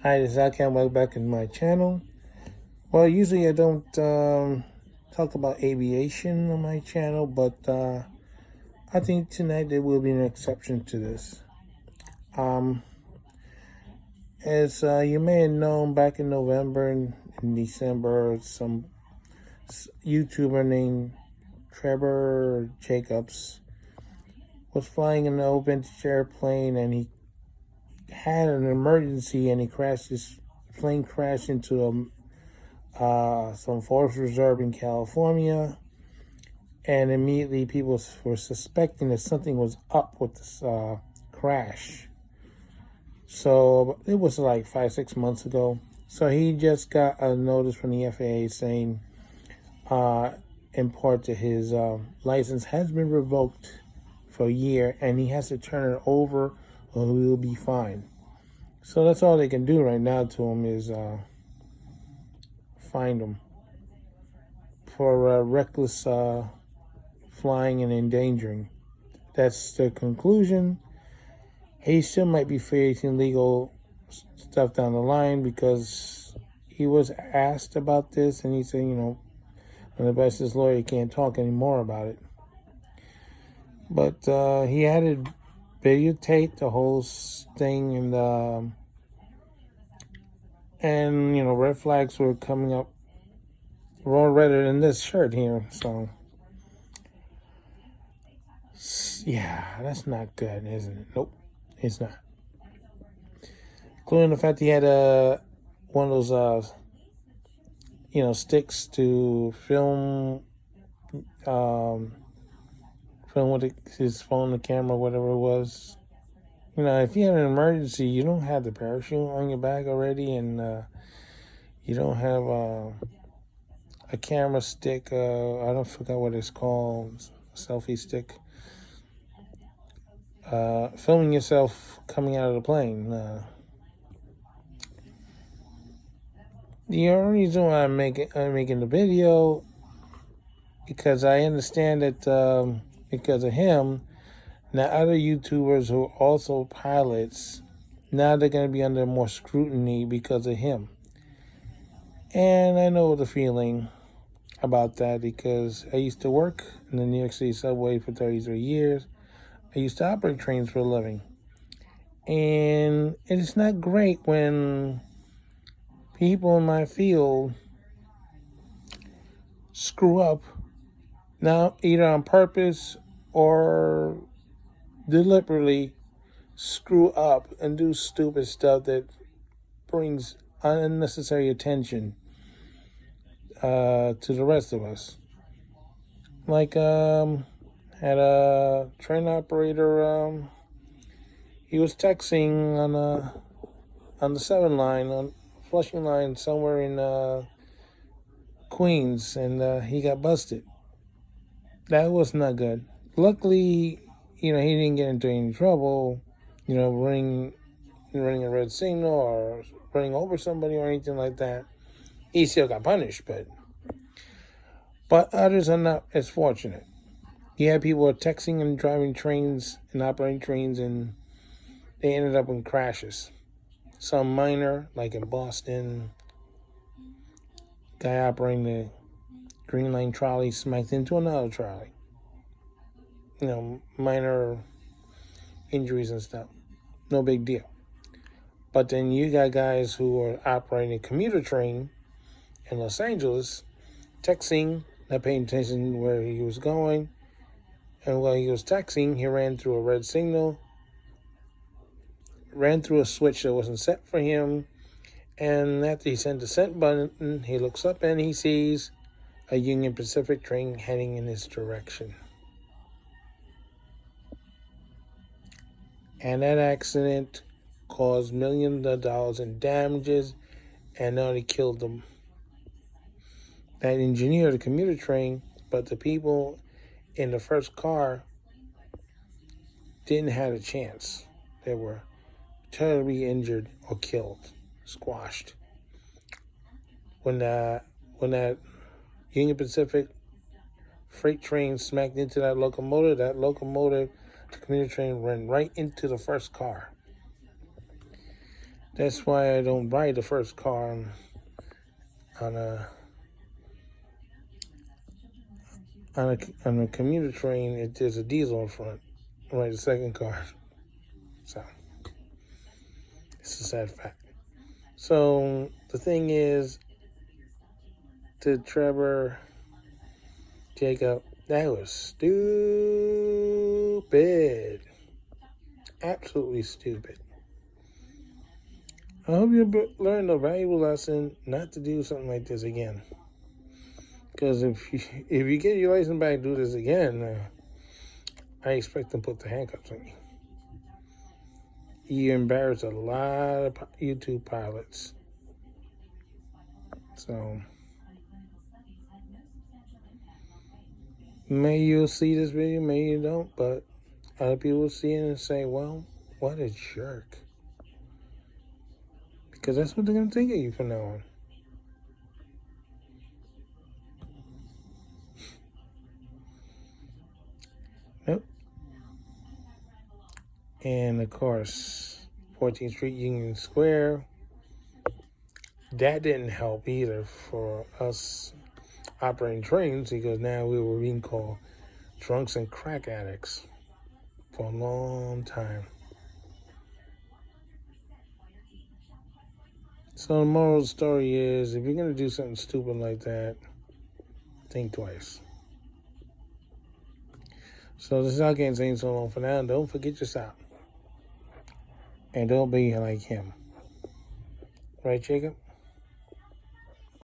Hi, this is Alcam. Welcome back to my channel. Well, usually I don't talk about aviation on my channel, but I think tonight there will be an exception to this. Um, as you may have known, back in November and in December, some YouTuber named Trevor Jacobs was flying in an open airplane, and he had an emergency, and his plane crashed into some forest reserve in California, and immediately people were suspecting that something was up with this crash. So it was like 5-6 months ago. So he just got a notice from the FAA saying, in part, that his license has been revoked for a year, and he has to turn it over, or he will be fined. So that's all they can do right now to him is fine him for reckless flying and endangering. That's the conclusion. He still might be facing legal stuff down the line because he was asked about this, and he said, on the best his lawyer, he can't talk anymore about it. But he had to videotape the whole thing, and red flags were coming up more redder than this shirt here. So yeah, that's not good, isn't it? Nope, it's not. Including the fact he had one of those sticks to film with his phone, the camera, whatever it was. If you have an emergency, you don't have the parachute on your back already, and you don't have a camera stick. I don't forget what it's called, selfie stick. Filming yourself coming out of the plane. The only reason why I'm making the video, because I understand that because of him, now other YouTubers who are also pilots, now they're going to be under more scrutiny because of him. And I know the feeling about that because I used to work in the New York City subway for 33 years. I used to operate trains for a living. And it's not great when people in my field screw up, now either on purpose or deliberately screw up and do stupid stuff that brings unnecessary attention to the rest of us. Like had a train operator, he was texting on the 7 line, on Flushing line somewhere in Queens, and he got busted. That was not good. Luckily, he didn't get into any trouble, running a red signal or running over somebody or anything like that. He still got punished, but others are not as fortunate. You have people who are texting and driving trains and operating trains, and they ended up in crashes. Some minor, like in Boston, guy operating the Green Line trolley smacked into another trolley. Minor injuries and stuff. No big deal. But then you got guys who are operating a commuter train in Los Angeles, texting, not paying attention where he was going. And while he was texting, he ran through a red signal, ran through a switch that wasn't set for him. And after he sent the send button, he looks up and he sees a Union Pacific train heading in his direction. And that accident caused millions of dollars in damages and not only killed them, that engineer, the commuter train, but the people in the first car didn't have a chance. They were terribly injured or killed, squashed. When that Union Pacific freight train smacked into that locomotive, the commuter train ran right into the first car. That's why I don't buy the first car on a commuter train. There's a diesel in front. Right, the second car. So it's a sad fact. So the thing is, to Trevor, Jacob, that was stupid. Absolutely stupid. I hope you learned a valuable lesson not to do something like this again. Because if you get your license back, do this again, I expect them to put the handcuffs on you. You embarrassed a lot of YouTube pilots. So maybe you'll see this video, maybe you don't, but other people will see it and say, well, what a jerk. Because that's what they're going to think of you from now on. Nope. And of course, 14th Street Union Square. That didn't help either for us operating trains, because now we were being called drunks and crack addicts for a long time. So the moral of the story is, if you're going to do something stupid like that, think twice. So this is how Ken saying so long for now. Don't forget your stop. And don't be like him. Right, Jacob?